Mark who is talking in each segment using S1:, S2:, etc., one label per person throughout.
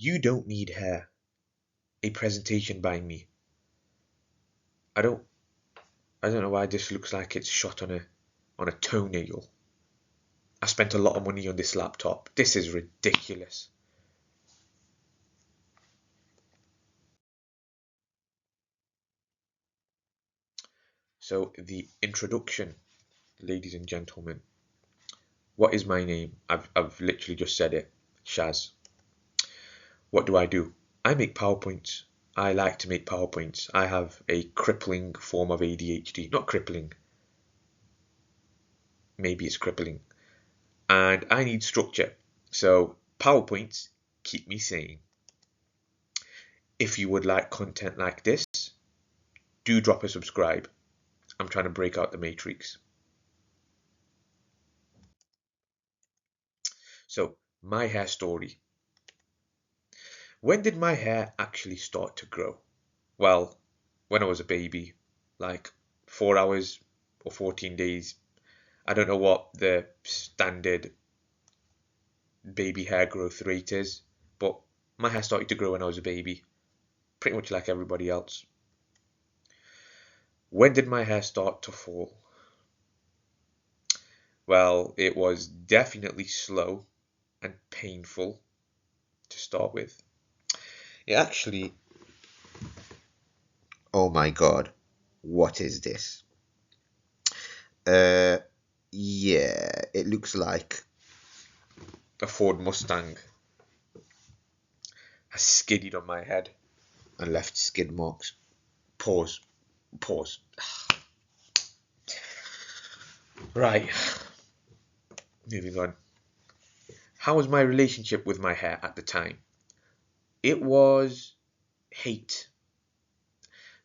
S1: You Don't Need Hair, a presentation by me. I don't know why this looks like it's shot on a toenail. I spent a lot of money on this laptop. This is ridiculous. So the introduction, ladies and gentlemen. What is my name? I've literally just said it. Shaz. What do? I make PowerPoints. I like to make PowerPoints. I have a crippling form of ADHD. Not crippling. Maybe it's crippling. And I need structure. So PowerPoints keep me sane. If you would like content like this, do drop a subscribe. I'm trying to break out the matrix. So, my hair story. When did my hair actually start to grow? Well, when I was a baby, like 4 hours or 14 days. I don't know what the standard baby hair growth rate is, but my hair started to grow when I was a baby, pretty much like everybody else. When did my hair start to fall? Well, it was definitely slow and painful to start with. It actually, oh my God, what is this? Yeah, it looks like a Ford Mustang has skidded on my head and left skid marks. Pause. Right, moving on. How was my relationship with my hair at the time? It was hate.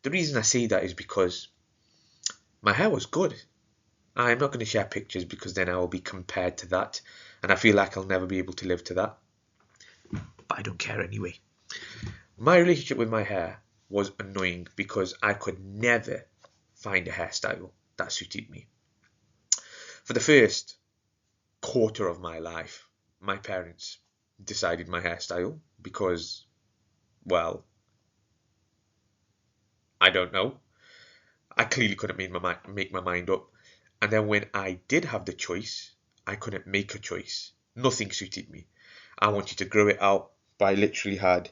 S1: The reason I say that is because my hair was good. I'm not going to share pictures because then I will be compared to that, and I feel like I'll never be able to live to that. But I don't care anyway. My relationship with my hair was annoying because I could never find a hairstyle that suited me. For the first quarter of my life, my parents decided my hairstyle because, well, I don't know. I clearly couldn't make my mind up. And then when I did have the choice, I couldn't make a choice. Nothing suited me. I wanted to grow it out, but I literally had,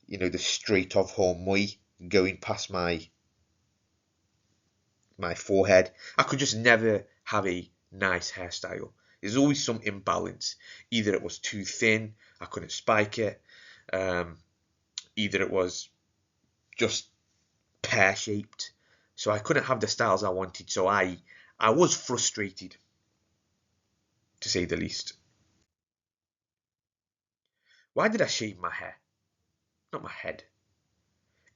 S1: the straight off home moi going past my forehead. I could just never have a nice hairstyle. There's always some imbalance. Either it was too thin, I couldn't spike it. Either it was just pear-shaped. So I couldn't have the styles I wanted. So I was frustrated, to say the least. Why did I shave my hair? Not my head.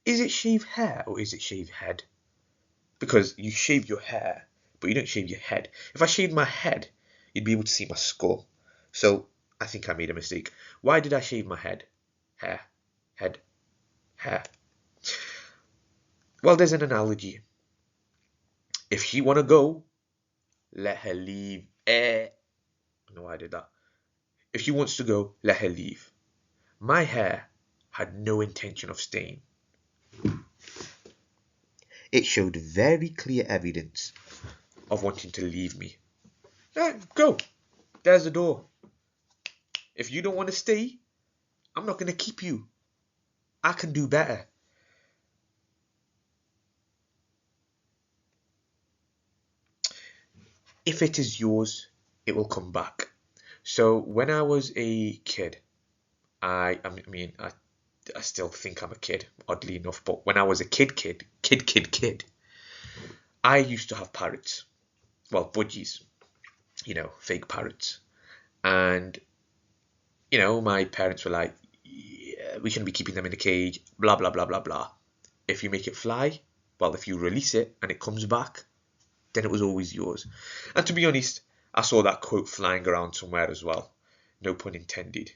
S1: Is it shave hair or is it shave head? Because you shave your hair, but you don't shave your head. If I shaved my head, you'd be able to see my skull. So I think I made a mistake. Why did I shave my head? Hair. Head. Hair. Well, there's an analogy. If she wanna go, let her leave. I know why I did that. If she wants to go, let her leave. My hair had no intention of staying. It showed very clear evidence of wanting to leave me. Go. There's the door. If you don't want to stay, I'm not going to keep you. I can do better. If it is yours, it will come back. So when I was a kid, I still think I'm a kid, oddly enough. But when I was a kid, I used to have parrots. Well, budgies, fake parrots. And, my parents were like, yeah, we shouldn't be keeping them in a cage, blah, blah, blah, blah, blah. If you make it fly, well, if you release it and it comes back, then it was always yours. And to be honest, I saw that quote flying around somewhere as well. No pun intended.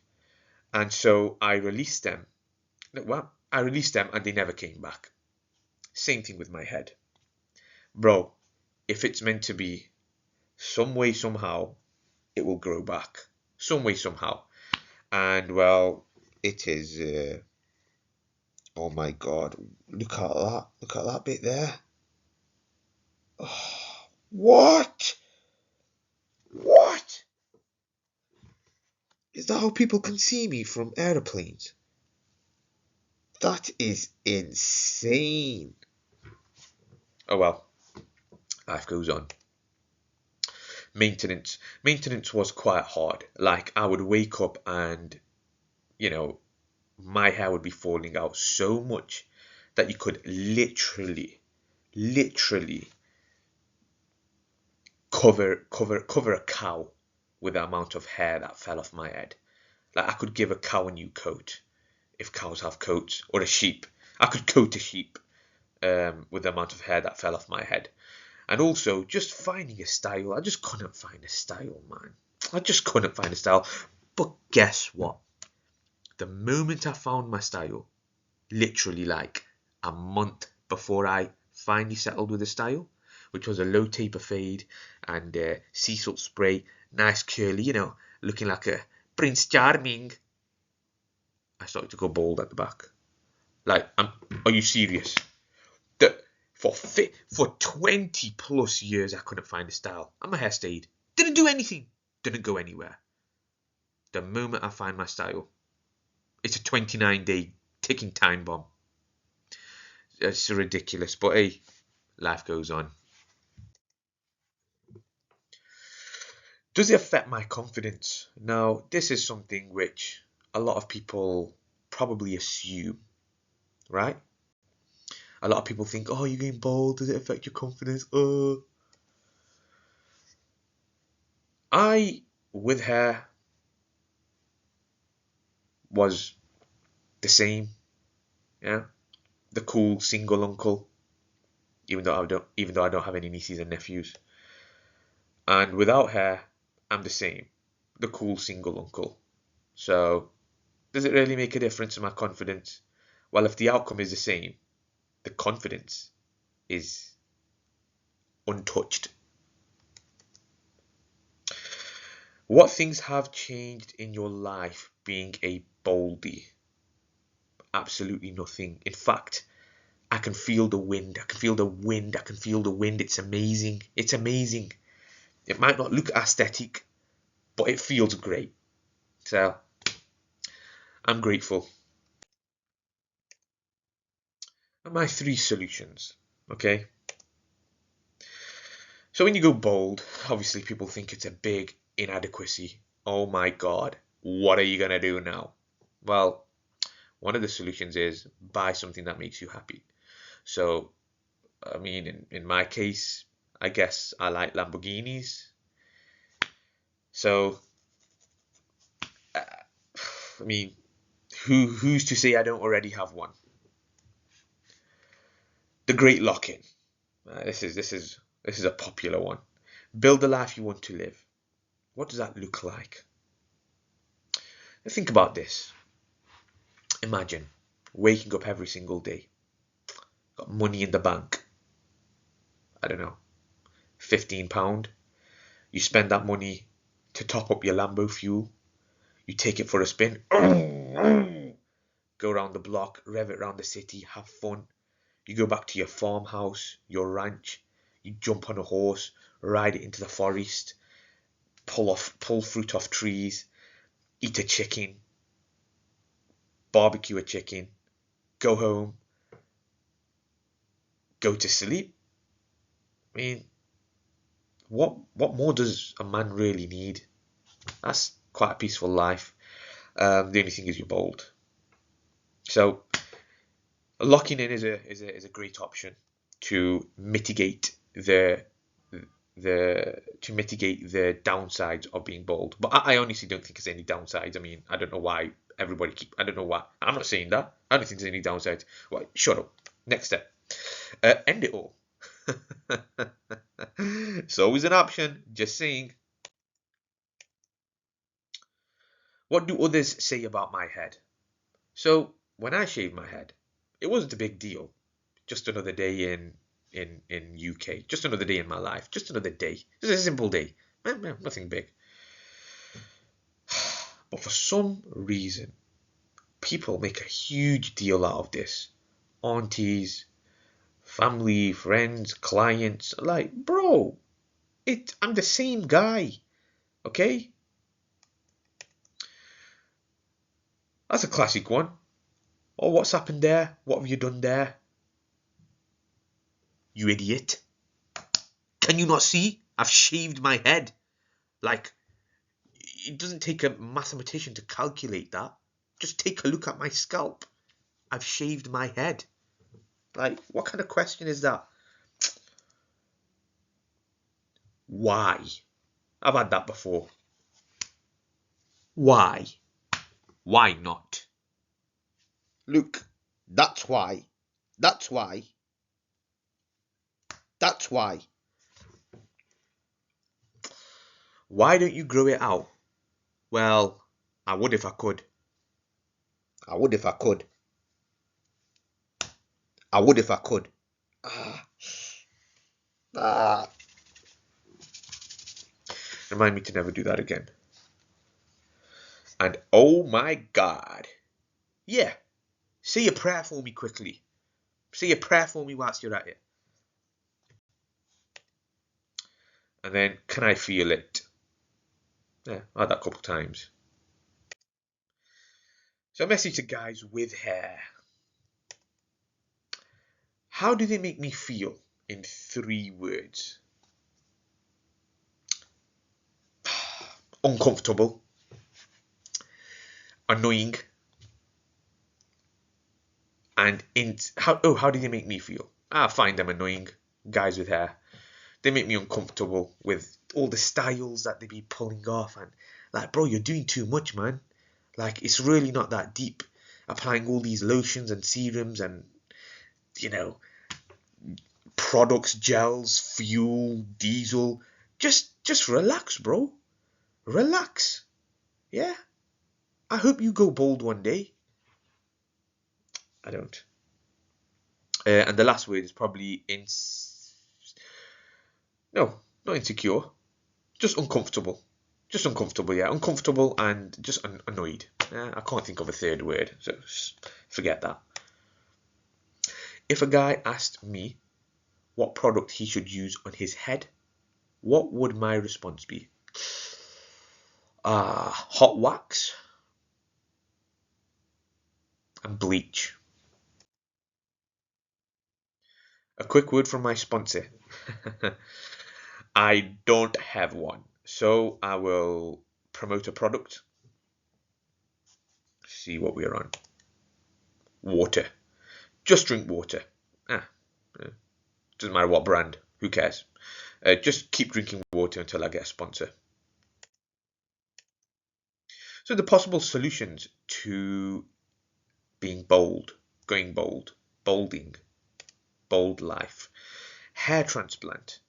S1: And so I released them. Well, I released them and they never came back. Same thing with my head. Bro, if it's meant to be, some way, somehow, it will grow back. Some way, somehow. And well, it is. Oh my God! Look at that! Look at that bit there. Oh, what? What? Is that how people can see me from aeroplanes? That is insane. Oh well, life goes on. Maintenance was quite hard. Like, I would wake up and, you know, my hair would be falling out so much that you could literally cover a cow with the amount of hair that fell off my head. Like, I could give a cow a new coat, if cows have coats, or a sheep. I could coat a sheep with the amount of hair that fell off my head. And also, just finding a style. I just couldn't find a style, man. I just couldn't find a style. But guess what? The moment I found my style, literally like a month before I finally settled with a style, which was a low taper fade and sea salt spray, nice curly, looking like a Prince Charming, I started to go bald at the back. Like, are you serious? For 20 plus years, I couldn't find a style. And my hair stayed. Didn't do anything. Didn't go anywhere. The moment I find my style, it's a 29-day ticking time bomb. It's ridiculous. But hey, life goes on. Does it affect my confidence? Now, this is something which a lot of people probably assume, right? A lot of people think, oh, you're getting bald, does it affect your confidence? With hair, was the same, yeah, the cool single uncle, even though I don't have any nieces and nephews. And without hair, I'm the same, the cool single uncle. So, does it really make a difference in my confidence? Well, if the outcome is the same, the confidence is untouched. What things have changed in your life being a Baldy? Absolutely nothing. In fact, I can feel the wind. I can feel the wind. I can feel the wind. It's amazing. It's amazing. It might not look aesthetic, but it feels great. So, I'm grateful. And my 3 solutions, okay? So when you go bold, obviously people think it's a big inadequacy. Oh my God, what are you gonna do now? Well, one of the solutions is buy something that makes you happy. So, I mean, in my case, I guess I like Lamborghinis. So, I mean, who's to say I don't already have one? The Great Lock-in. This is a popular one. Build the life you want to live. What does that look like? Now think about this. Imagine waking up every single day, got money in the bank. I don't know, £15. You spend that money to top up your Lambo fuel. You take it for a spin. Go around the block, rev it around the city, have fun. You go back to your farmhouse, your ranch. You jump on a horse, ride it into the forest, pull fruit off trees, eat a chicken, barbecue a chicken, go home, go to sleep. I mean, what more does a man really need? That's quite a peaceful life. The only thing is you're bold. So locking in is a great option to mitigate the downsides of being bold. But I honestly don't think there's any downsides. I mean, I don't know why I don't know why. I'm not saying that. I don't think there's any downsides. Well, shut up. Next step. End it all. It's always an option. Just saying. What do others say about my head? So when I shaved my head, it wasn't a big deal. Just another day in UK. Just another day in my life. Just another day. Just a simple day. Nothing big. But for some reason, people make a huge deal out of this. Aunties, family, friends, clients, like, bro, I'm the same guy, okay? That's a classic one. Oh, what's happened there? What have you done there? You idiot. Can you not see? I've shaved my head. Like, it doesn't take a mathematician to calculate that. Just take a look at my scalp. I've shaved my head. Like, what kind of question is that? Why? I've had that before. Why? Why not? Look, that's why. That's why. That's why. Why don't you grow it out? Well, I would if I could. I would if I could. I would if I could. Remind me to never do that again. And oh my God. Yeah. Say a prayer for me quickly. Say a prayer for me whilst you're at it. And then, can I feel it? Yeah, I had that a couple of times. So a message to guys with hair. How do they make me feel in 3 words? Uncomfortable. Annoying. And how do they make me feel? I find them annoying. Guys with hair. They make me uncomfortable with all the styles that they be pulling off. And like, bro, you're doing too much, man. Like, it's really not that deep. Applying all these lotions and serums and, you know, products, gels, fuel, diesel. Just relax, bro. Relax. Yeah. I hope you go bald one day. I don't. And the last word is probably no, not insecure. Just uncomfortable. Just uncomfortable, yeah. Uncomfortable and just annoyed. I can't think of a third word, so forget that. If a guy asked me what product he should use on his head, what would my response be? Hot wax and bleach. A quick word from my sponsor. I don't have one, so I will promote a product. See what we're on. Water. Just drink water. Doesn't matter what brand. Who cares? Just keep drinking water until I get a sponsor. So the possible solutions to being bold, going bold, bolding, bold life. Hair transplant.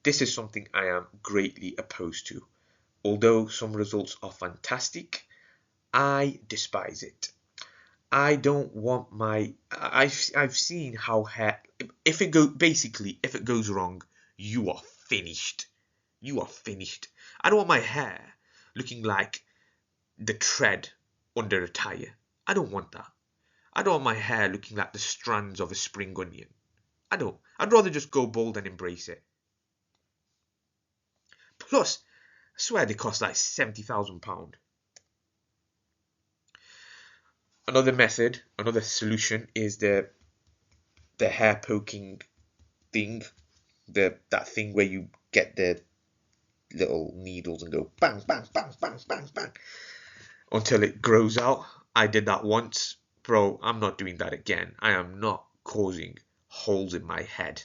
S1: This is something I am greatly opposed to. Although some results are fantastic, I despise it. I don't want I've seen how hair, if it goes wrong, you are finished. You are finished. I don't want my hair looking like the tread under a tire. I don't want that. I don't want my hair looking like the strands of a spring onion. I don't. I'd rather just go bald and embrace it. Plus, I swear they cost like £70,000. Another method, another solution is the hair poking thing. That thing where you get the little needles and go bang, bang, bang, bang, bang, bang until it grows out. I did that once. Bro, I'm not doing that again. I am not causing holes in my head.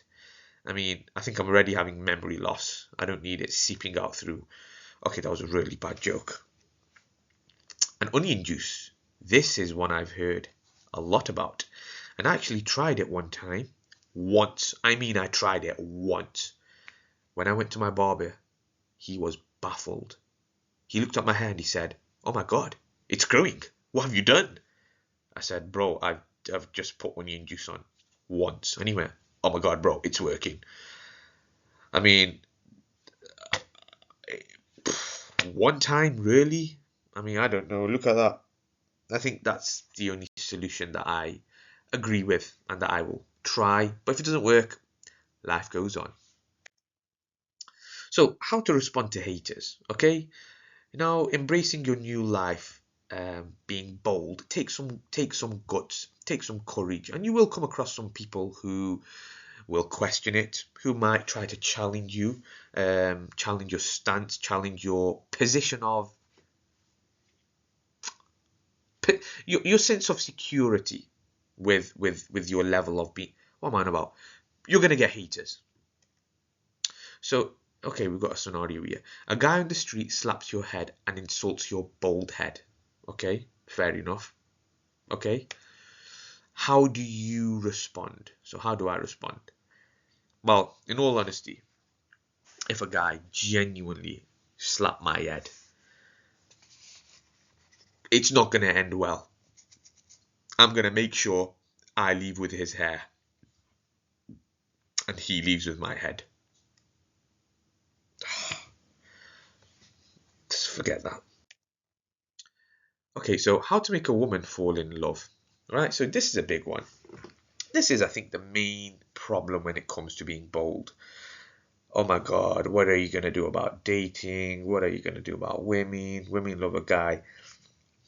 S1: I mean, I think I'm already having memory loss. I don't need it seeping out through. Okay, that was a really bad joke. And onion juice. This is one I've heard a lot about. And I actually tried it one time. Once. I mean, I tried it once. When I went to my barber, he was baffled. He looked at my hair and he said, "Oh my God, it's growing. What have you done?" I said, "Bro, I've just put onion juice on once." And he went, "Oh my God, bro, it's working." I mean, one time, really? I mean, I don't know. Look at that. I think that's the only solution that I agree with and that I will try. But if it doesn't work, life goes on. So, how to respond to haters? Okay, now embracing your new life, being bold, take some guts, take some courage, and you will come across some people who will question it, who might try to challenge you, challenge your stance, challenge your position of your sense of security with your level of being. What am I on about? You're gonna get haters. So okay, we've got a scenario here. A guy on the street slaps your head and insults your bald head. Okay, fair enough. Okay, how do you respond? So how do I respond? Well, in all honesty, if a guy genuinely slapped my head, it's not going to end well. I'm going to make sure I leave with his hair and he leaves with my head. Just forget that. Okay, so how to make a woman fall in love. Right, so this is a big one. This is, I think, the main problem when it comes to being bold. Oh my God, what are you going to do about dating? What are you going to do about women? Women love a guy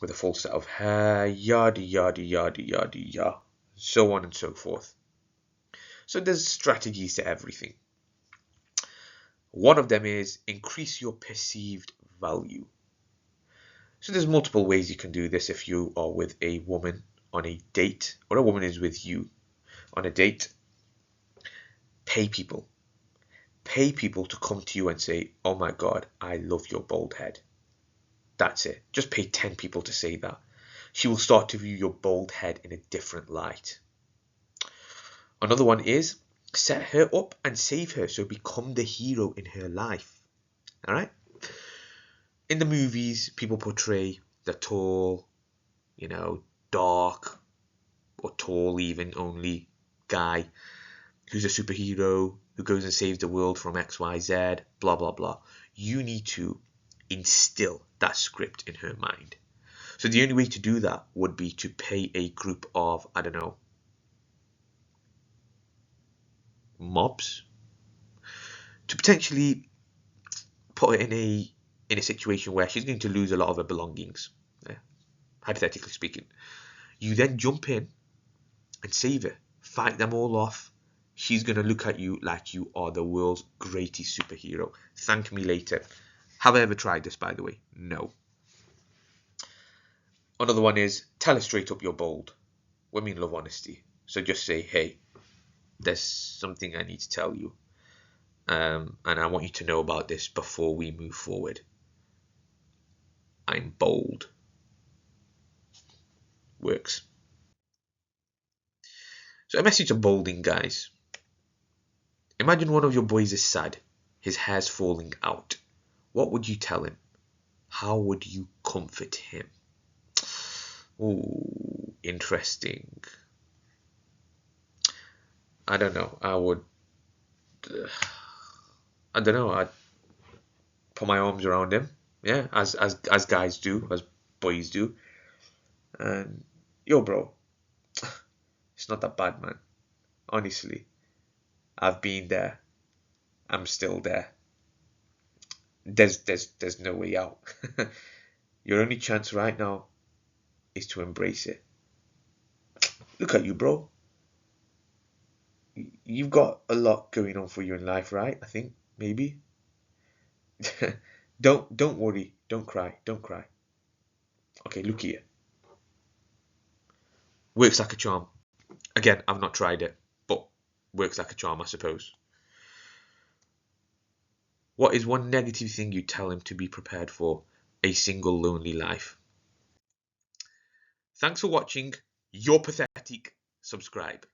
S1: with a full set of hair, yada, yada, yada, yada, yada, so on and so forth. So there's strategies to everything. One of them is increase your perceived value. So there's multiple ways you can do this if you are with a woman on a date, or a woman is with you on a date. Pay people. Pay people to come to you and say, oh my God, I love your bald head. That's it. Just pay 10 people to say that. She will start to view your bald head in a different light. Another one is set her up and save her, so become the hero in her life. All right? In the movies, people portray the tall, dark, or tall even only guy who's a superhero, who goes and saves the world from XYZ, blah, blah, blah. You need to instill that script in her mind. So the only way to do that would be to pay a group of, I don't know, mobs to potentially put her in a situation where she's going to lose a lot of her belongings, hypothetically speaking. You then jump in and save her, fight them all off. She's going to look at you like you are the world's greatest superhero. Thank me later. Have I ever tried this, by the way? No. Another one is tell her straight up you're bold. Women love honesty. So just say, hey, there's something I need to tell you. And I want you to know about this before we move forward. I'm bold. Works. So a message of bolding, guys. Imagine one of your boys is sad. His hair's falling out. What would you tell him? How would you comfort him? Ooh, interesting. I don't know. I don't know. I'd put my arms around him. Yeah, as guys do, as boys do. And yo, bro, it's not that bad, man. Honestly, I've been there. I'm still there. There's no way out. Your only chance right now is to embrace it. Look at you, bro. You've got a lot going on for you in life, right? I think maybe. Don't worry. Don't cry. Don't cry. Okay, look here. Works like a charm. Again, I've not tried it, but works like a charm, I suppose. What is one negative thing you tell him to be prepared for? A single lonely life. Thanks for watching. You're pathetic. Subscribe.